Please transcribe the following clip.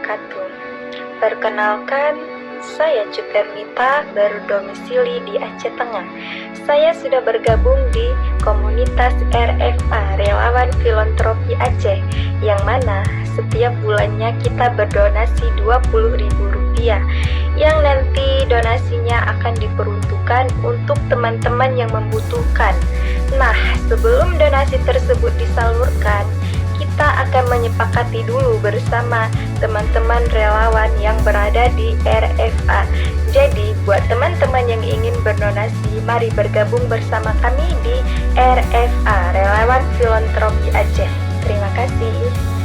wabarakatuh. Perkenalkan, saya Cuternita, berdomisili di Aceh Tengah. Saya sudah bergabung di komunitas RFA, Relawan Filantropi Aceh, yang mana setiap bulannya kita berdonasi Rp20.000, yang nanti donasinya akan diperuntukkan untuk teman-teman yang membutuhkan. Nah, sebelum donasi tersebut disalurkan, kita akan menyepakati dulu bersama teman-teman relawan yang berada di RFA. Jadi, buat teman-teman yang ingin berdonasi, mari bergabung bersama kami di RFA, Relawan Filantropi Aceh. Terima kasih.